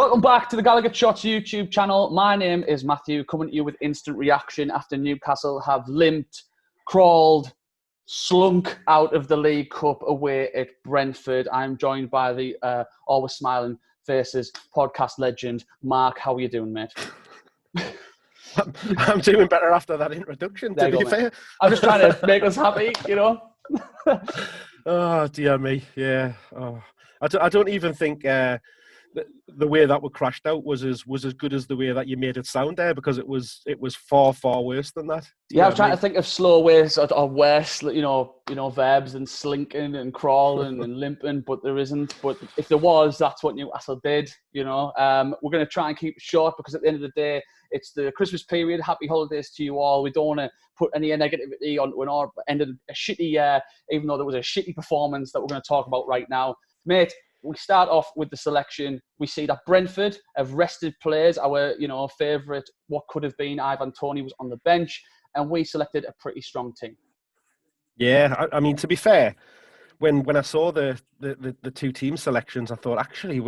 Welcome back to the Gallowgateshots YouTube channel. My name is Matthew, coming to you with instant reaction after Newcastle have limped, crawled, slunk out of the League Cup away at Brentford. I'm joined by the always smiling faces podcast legend, Mark. How are you doing, mate? I'm doing better after that introduction, to be fair. I'm just trying to make us happy, you know? Oh, dear me. Yeah. Oh. I don't even think the way that we crashed out was as good as the way that you made it sound there, because it was far worse than that. Yeah, I was trying to think of slow ways or worse, you know, verbs than slinking and crawling and limping, but there isn't. But if there was, that's what Newcastle did, you know. We're going to try and keep it short because at the end of the day, it's the Christmas period. Happy holidays to you all. We don't want to put any negativity on when our ended a shitty year, even though there was a shitty performance that we're going to talk about right now. Mate, we start off with the selection. We see that Brentford have rested players. Our, favourite, what could have been Ivan Toney, was on the bench, and we selected a pretty strong team. Yeah, I mean, to be fair, when I saw the two team selections, I thought actually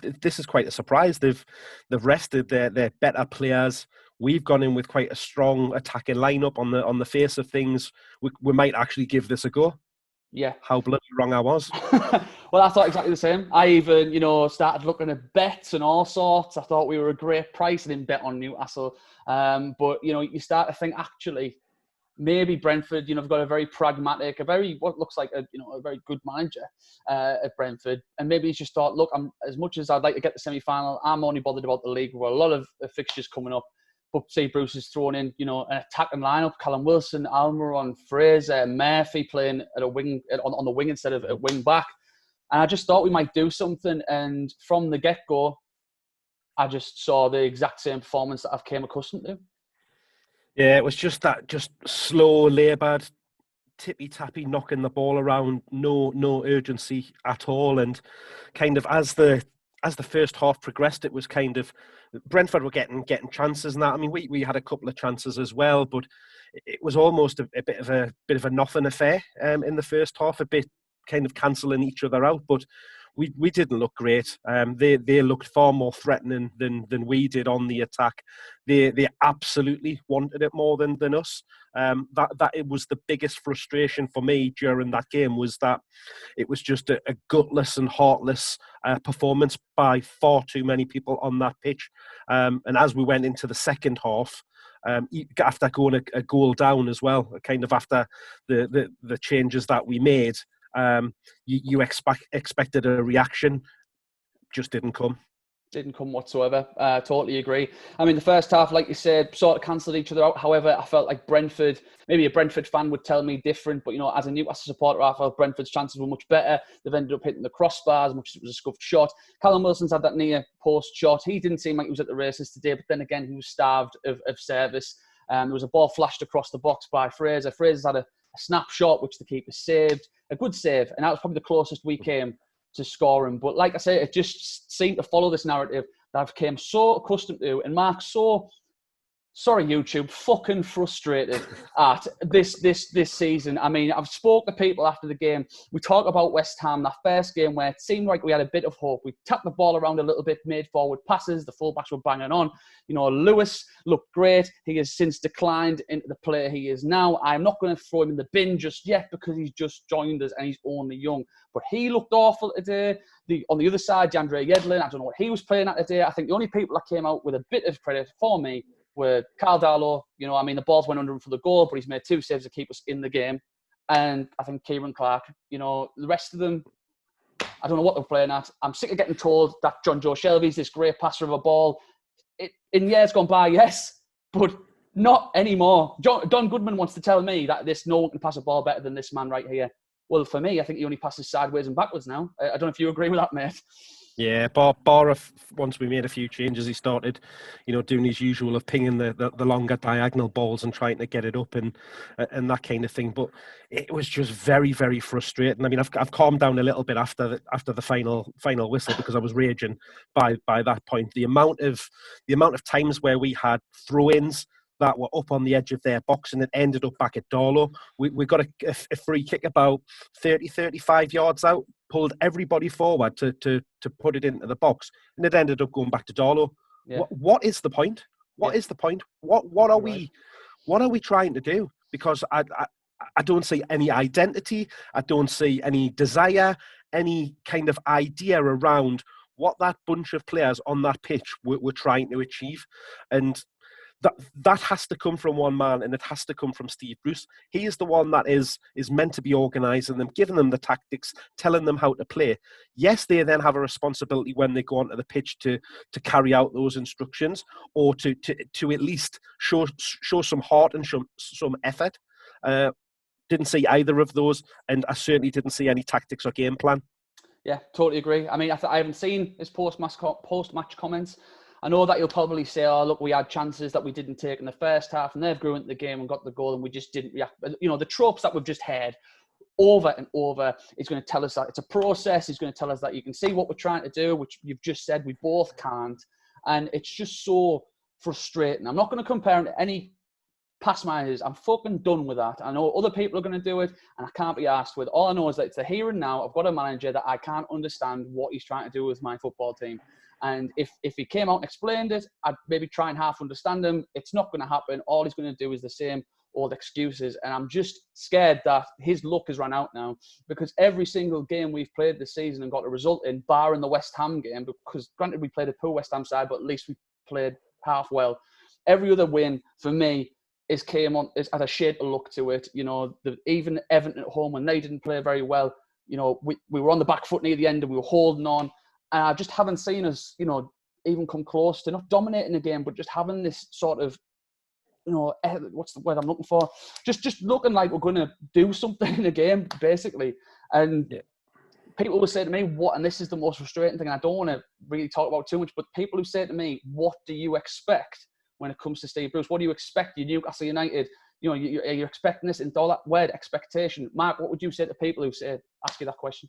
this is quite a surprise. They've rested their better players. We've gone in with quite a strong attacking lineup on the face of things. We might actually give this a go. Yeah. How bloody wrong I was. Well, I thought exactly the same. I even, started looking at bets and all sorts. I thought we were a great price. I didn't bet on Newcastle. But, you start to think, actually, maybe Brentford, have got a very pragmatic, what looks like a very good manager at Brentford. And maybe he's just thought, look, as much as I'd like to get the semi-final, I'm only bothered about the league. We've got a lot of fixtures coming up. But say Bruce is thrown in, an attacking lineup. Callum Wilson, Almiron, Fraser, Murphy playing at a wing on the wing instead of at wing back. And I just thought we might do something. And from the get-go, I just saw the exact same performance that I've came accustomed to. Yeah, it was just slow, laboured, tippy-tappy, knocking the ball around, no urgency at all. And kind of as the first half progressed, it was kind of Brentford were getting chances and that. I mean, we had a couple of chances as well, but it was almost a bit of a nothing affair in the first half, a bit kind of cancelling each other out. But we didn't look great. They looked far more threatening than we did on the attack. They absolutely wanted it more than us. That it was the biggest frustration for me during that game, was that it was just a gutless and heartless performance by far too many people on that pitch. And as we went into the second half, after going a goal down as well, kind of after the changes that we made, you expected a reaction, just didn't come. Didn't come whatsoever. Totally agree. I mean, the first half, like you said, sort of cancelled each other out. However, I felt like Brentford, maybe a Brentford fan would tell me different, but, as a Newcastle supporter, I felt Brentford's chances were much better. They've ended up hitting the crossbar as much as it was a scuffed shot. Callum Wilson's had that near post shot. He didn't seem like he was at the races today, but then again, he was starved of service. There was a ball flashed across the box by Fraser. Fraser's had a snapshot, which the keeper saved. A good save, and that was probably the closest we came to scoring. But like I say, it just seemed to follow this narrative that I've become so accustomed to, and Mark, sorry YouTube, fucking frustrated at this season. I mean, I've spoke to people after the game. We talk about West Ham, that first game where it seemed like we had a bit of hope. We tapped the ball around a little bit, made forward passes, the fullbacks were banging on. Lewis looked great. He has since declined into the player he is now. I'm not going to throw him in the bin just yet because he's just joined us and he's only young. But he looked awful today. On the other side, DeAndre Yedlin, I don't know what he was playing at today. I think the only people that came out with a bit of credit for me were Carl Darlow. The balls went under him for the goal, but he's made 2 saves to keep us in the game. And I think Kieran Clark, the rest of them, I don't know what they're playing at. I'm sick of getting told that John Joe Shelby's this great passer of a ball. In years gone by, yes, but not anymore. Don Goodman wants to tell me that no one can pass a ball better than this man right here. Well, for me, I think he only passes sideways and backwards now. I don't know if you agree with that, mate. Yeah, once we made a few changes, he started, doing his usual of pinging the longer diagonal balls and trying to get it up and that kind of thing. But it was just very, very frustrating. I mean, I've calmed down a little bit after the final whistle because I was raging by that point. The amount of times where we had throw-ins that were up on the edge of their box, and it ended up back at Darlow. We got a free kick about 30, 35 yards out, pulled everybody forward to put it into the box, and it ended up going back to Darlow. Yeah. What is the point? What is the point? What are we trying to do? Because I don't see any identity. I don't see any desire, any kind of idea around what that bunch of players on that pitch were trying to achieve. And that has to come from one man, and it has to come from Steve Bruce. He is the one that is meant to be organising them, giving them the tactics, telling them how to play. Yes, they then have a responsibility when they go onto the pitch to carry out those instructions, or to at least show some heart and some effort. Didn't see either of those, and I certainly didn't see any tactics or game plan. Yeah, totally agree. I mean, I haven't seen his post-match comments. I know that you'll probably say, oh, look, we had chances that we didn't take in the first half, and they've grew into the game and got the goal, and we just didn't react. You know, the tropes that we've just heard over and over is going to tell us that it's a process. He's going to tell us that you can see what we're trying to do, which you've just said we both can't. And it's just so frustrating. I'm not going to compare him to any past managers. I'm fucking done with that. I know other people are going to do it, and I can't be asked with. All I know is that it's the here and now. I've got a manager that I can't understand what he's trying to do with my football team. And if he came out and explained it, I'd maybe try and half understand him. It's not going to happen. All he's going to do is the same old excuses. And I'm just scared that his luck has run out now, because every single game we've played this season and got a result in, barring the West Ham game, because granted we played a poor West Ham side, but at least we played half well. Every other win for me has had a shade of luck to it. You know, even Everton at home, when they didn't play very well, you know, we were on the back foot near the end and we were holding on. And I just haven't seen us, you know, even come close to not dominating the game, but just having this sort of, you know, what's the word I'm looking for? Just looking like we're going to do something in the game, basically. And people will say to me, what, and this is the most frustrating thing, and I don't want to really talk about too much, but people who say to me, what do you expect when it comes to Steve Bruce? What do you expect? You Newcastle United, you know, you're expecting this, and all that word expectation. Mark, what would you say to people who ask you that question?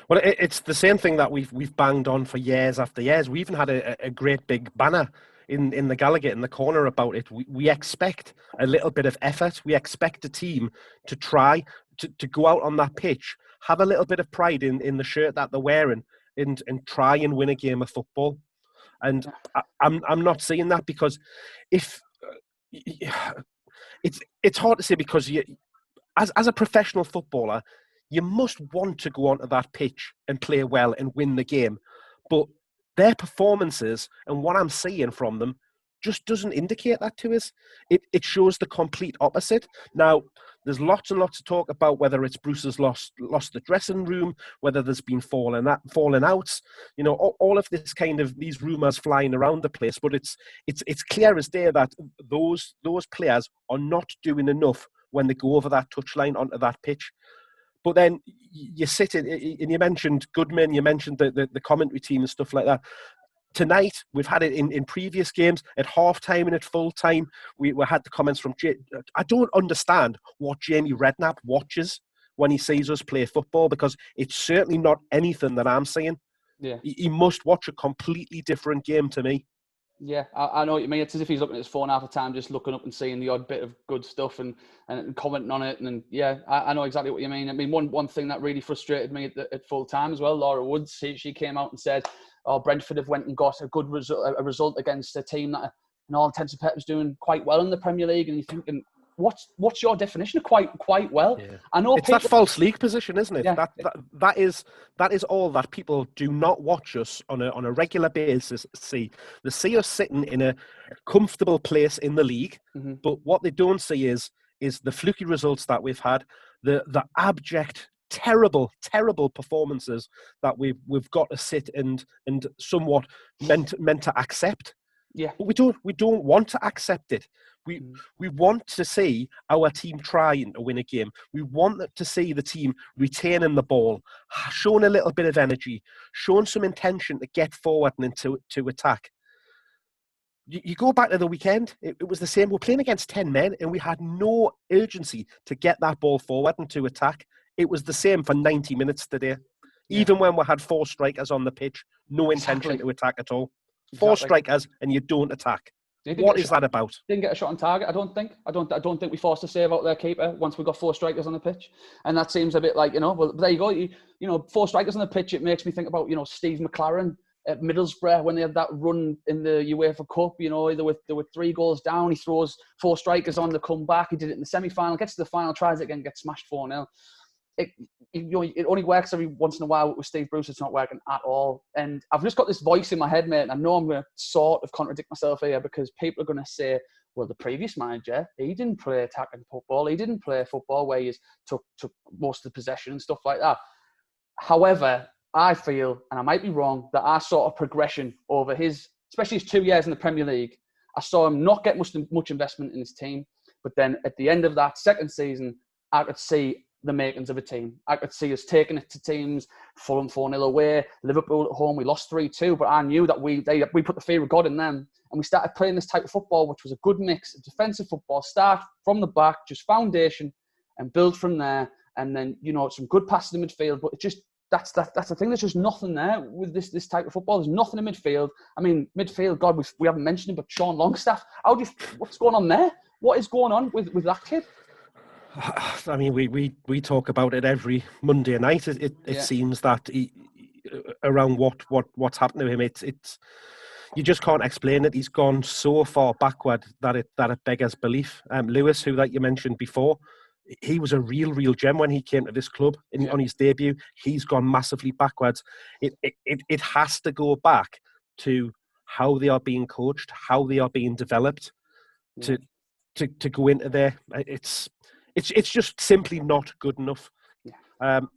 Well, it's the same thing that we've banged on for years after years. We even had a great big banner in the Gallowgate in the corner about it. We expect a little bit of effort. We expect a team to try to go out on that pitch, have a little bit of pride in the shirt that they're wearing, and try and win a game of football. And I'm not seeing that, because if it's hard to say, because as a professional footballer, you must want to go onto that pitch and play well and win the game. But their performances and what I'm seeing from them just doesn't indicate that to us. It shows the complete opposite. Now, there's lots and lots of talk about whether it's Bruce has lost the dressing room, whether there's been falling outs, you know, all of this kind of these rumours flying around the place. But it's clear as day that those players are not doing enough when they go over that touchline onto that pitch. But then you sit in, and you mentioned Goodman, you mentioned the commentary team and stuff like that. Tonight, we've had it in previous games, at half-time and at full-time. We had the comments from I don't understand what Jamie Redknapp watches when he sees us play football, because it's certainly not anything that I'm seeing. Yeah. He must watch a completely different game to me. Yeah, I know what you mean. It's as if he's looking at his phone half the time, just looking up and seeing the odd bit of good stuff and commenting on it. And yeah, I know exactly what you mean. I mean, one thing that really frustrated me at full time as well, Laura Woods, she came out and said, oh, Brentford have went and got a good result against a team that, in all intents and purposes, doing quite well in the Premier League. And you're thinking, what's your definition of quite well? Yeah. I know it's that false league position, isn't it? Yeah. That is all that people do not watch us on a regular basis see. They see us sitting in a comfortable place in the league, but what they don't see is the fluky results that we've had, the abject, terrible performances that we've got to sit and somewhat meant to accept. Yeah, but we don't want to accept it. We want to see our team trying to win a game. We want to see the team retaining the ball, showing a little bit of energy, showing some intention to get forward and to attack. You go back to the weekend, it was the same. We're playing against 10 men and we had no urgency to get that ball forward and to attack. It was the same for 90 minutes today. Yeah. Even when we had 4 strikers on the pitch, no intention to attack at all. 4 strikers and you don't attack. What is that about? Didn't get a shot on target. I don't think we forced a save out their keeper once we got 4 strikers on the pitch, and that seems a bit like, well, there you go. You know, 4 strikers on the pitch. It makes me think about, Steve McLaren at Middlesbrough when they had that run in the UEFA Cup. There were 3 goals down. He throws 4 strikers on to come back. He did it in the semi-final. Gets to the final, tries it again, gets smashed 4-0. It only works every once in a while with Steve Bruce. It's not working at all. And I've just got this voice in my head, mate, and I know I'm going to sort of contradict myself here, because people are going to say, well, the previous manager, he didn't play attacking football. He didn't play football where he took most of the possession and stuff like that. However, I feel, and I might be wrong, that I saw a progression over especially his 2 years in the Premier League. I saw him not get much investment in his team, but then at the end of that second season, I could see the makings of a team. I could see us taking it to teams, Fulham 4-0 away, Liverpool at home, we lost 3-2, but I knew that we put the fear of God in them, and we started playing this type of football, which was a good mix of defensive football, start from the back, just foundation, and build from there, and then, some good passes in midfield, but it just, that's the thing, there's just nothing there with this type of football. There's nothing in midfield. I mean, midfield, God, we haven't mentioned him, but Sean Longstaff, what's going on there? What is going on with that kid? I mean, we talk about it every Monday night. It seems that around what's happened to him, it's you just can't explain it. He's gone so far backward that it beggars belief. Lewis, who that you mentioned before, he was a real gem when he came to this club on his debut. He's gone massively backwards. It has to go back to how they are being coached, how they are being developed to go into there. It's just simply not good enough.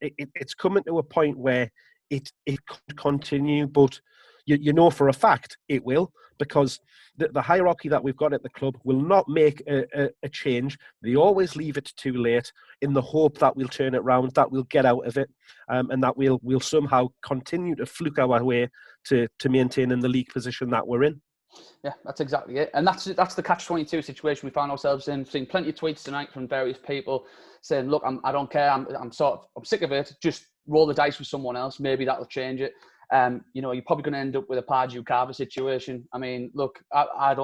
It's coming to a point where it could continue, but you know for a fact it will, because the hierarchy that we've got at the club will not make a change. They always leave it too late in the hope that we'll turn it around, that we'll get out of it, and that we'll somehow continue to fluke our way to maintaining the league position that we're in. Yeah, that's exactly it. And that's the catch-22 situation we found ourselves in. I've seen plenty of tweets tonight from various people saying, look, I don't care. I'm sick of it. Just roll the dice with someone else. Maybe that'll change it. You're probably going to end up with a Pardew Carver situation. I mean, look, I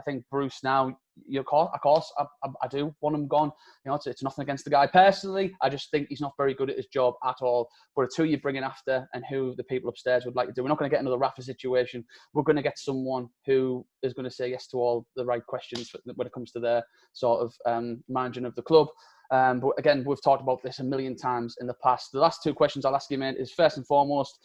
think Bruce now, of course, I do want him gone. It's nothing against the guy personally. I just think he's not very good at his job at all. But it's who you're bringing after and who the people upstairs would like to do. We're not going to get another Rafa situation. We're going to get someone who is going to say yes to all the right questions when it comes to their sort of managing of the club. But again, we've talked about this a million times in the past. The last 2 questions I'll ask you, mate, is first and foremost,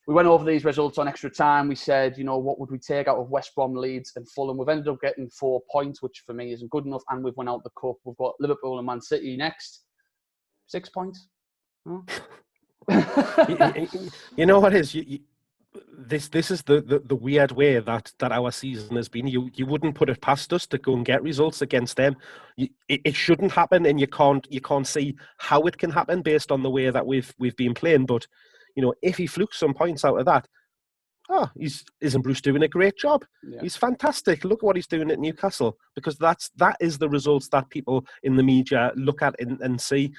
we went over these results on extra time. We said, what would we take out of West Brom, Leeds and Fulham? We've ended up getting 4 points, which for me isn't good enough. And we've went out the cup. We've got Liverpool and Man City next. 6 points. Oh. You know what it is? This is the weird way that our season has been. You wouldn't put it past us to go and get results against them. It shouldn't happen, and you can't see how it can happen based on the way that we've been playing. But if he flukes some points out of that, isn't Bruce doing a great job? Yeah. He's fantastic. Look what he's doing at Newcastle, because that is the results that people in the media look at and see.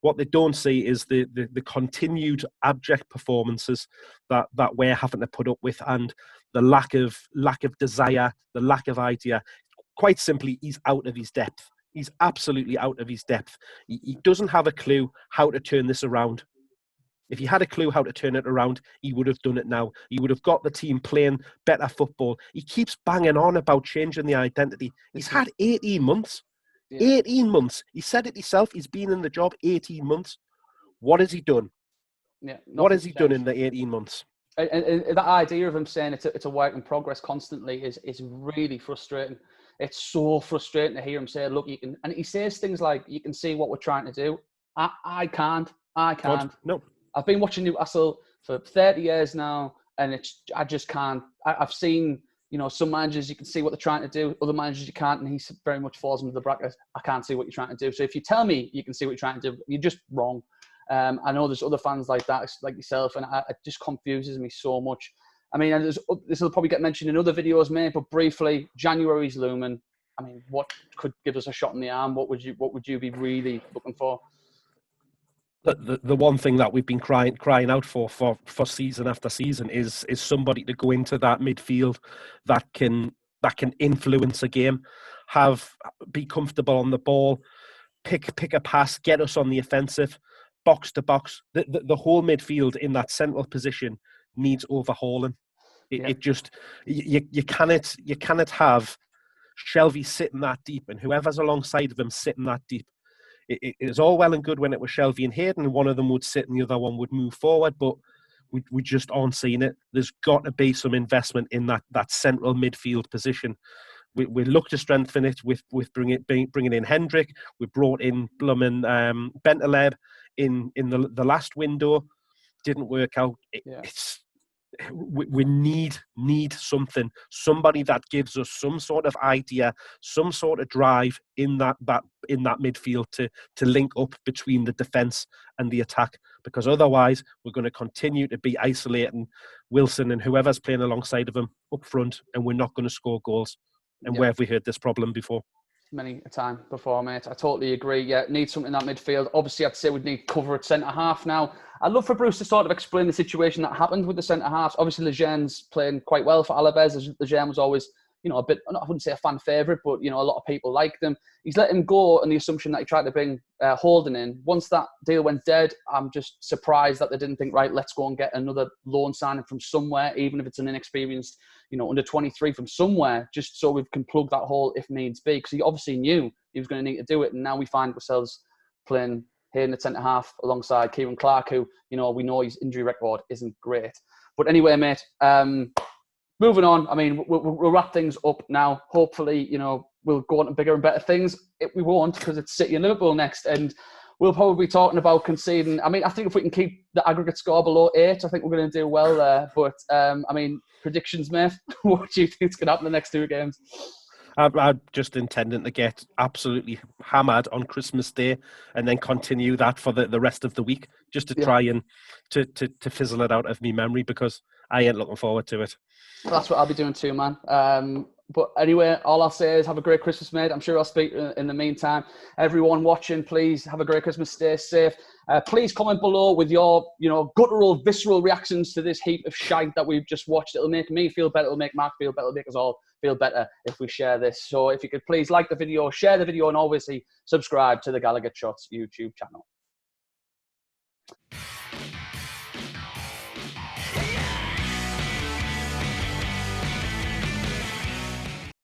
What they don't see is the continued abject performances that we're having to put up with, and the lack of desire, the lack of idea. Quite simply, he's out of his depth. He's absolutely out of his depth. He doesn't have a clue how to turn this around. If he had a clue how to turn it around, he would have done it now. He would have got the team playing better football. He keeps banging on about changing the identity. He's had 18 months. Yeah. 18 months. He said it himself. He's been in the job 18 months. What has he done? Yeah. What has he done in the 18 months? And that idea of him saying it's a work in progress constantly is really frustrating. It's so frustrating to hear him say, look, you can, and he says things like, you can see what we're trying to do. I can't. God, no. I've been watching Newcastle for 30 years now, and I just can't. I've seen, some managers, you can see what they're trying to do. Other managers, you can't, and he very much falls into the bracket. I can't see what you're trying to do. So if you tell me you can see what you're trying to do, you're just wrong. I know there's other fans like that, like yourself, and it just confuses me so much. I mean, and this will probably get mentioned in other videos, mate, but briefly, January's looming. I mean, what could give us a shot in the arm? What would you be really looking for? The one thing that we've been crying out for season after season is somebody to go into that midfield that can that can influence a game, be comfortable on the ball, pick a pass, get us on the offensive, box to box. The whole midfield in that central position needs overhauling. It just you cannot have Shelvey sitting that deep and whoever's alongside of him sitting that deep. It is all well and good when it was Shelvey and Hayden, one of them would sit and the other one would move forward, but we just aren't seeing it. There's got to be some investment in that central midfield position. We look to strengthen it with bringing in Hendrick. We brought in Blum and Bentaleb in the last window. Didn't work out. We need somebody that gives us some sort of idea, some sort of drive in that midfield to link up between the defence and the attack, because otherwise we're going to continue to be isolating Wilson and whoever's playing alongside of him up front, and we're not going to score goals. And where have we heard this problem before? Many a time before, mate. I totally agree. Yeah, need something in that midfield. Obviously, I'd say we'd need cover at centre-half now. I'd love for Bruce to sort of explain the situation that happened with the centre-halves. Obviously, Legend's playing quite well for Alaves. Legend was always, a bit, I wouldn't say a fan favourite, but, a lot of people liked him. He's let him go on the assumption that he tried to bring Holden in. Once that deal went dead, I'm just surprised that they didn't think, right, let's go and get another loan signing from somewhere, even if it's an inexperienced, under 23 from somewhere, just so we can plug that hole if needs be. Because he obviously knew he was going to need to do it. And now we find ourselves playing here in the centre-half alongside Kieran Clark, who, we know his injury record isn't great. But anyway, mate, moving on. I mean, we'll wrap things up now. Hopefully, we'll go on to bigger and better things. We won't, because it's City and Liverpool next. And we'll probably be talking about conceding. I mean, I think if we can keep the aggregate score below 8, I think we're going to do well there. But, predictions, mate. What do you think is going to happen in the next 2 games? I'm just intending to get absolutely hammered on Christmas Day and then continue that for the rest of the week, just to try and to fizzle it out of me memory, because I ain't looking forward to it. Well, that's what I'll be doing too, man. But anyway, all I'll say is have a great Christmas, mate. I'm sure I'll speak in the meantime. Everyone watching, please have a great Christmas. Stay safe. Please comment below with your, guttural, visceral reactions to this heap of shite that we've just watched. It'll make me feel better. It'll make Mark feel better. It'll make us all feel better if we share this. So if you could please like the video, share the video, and obviously subscribe to the Gallowgateshots YouTube channel.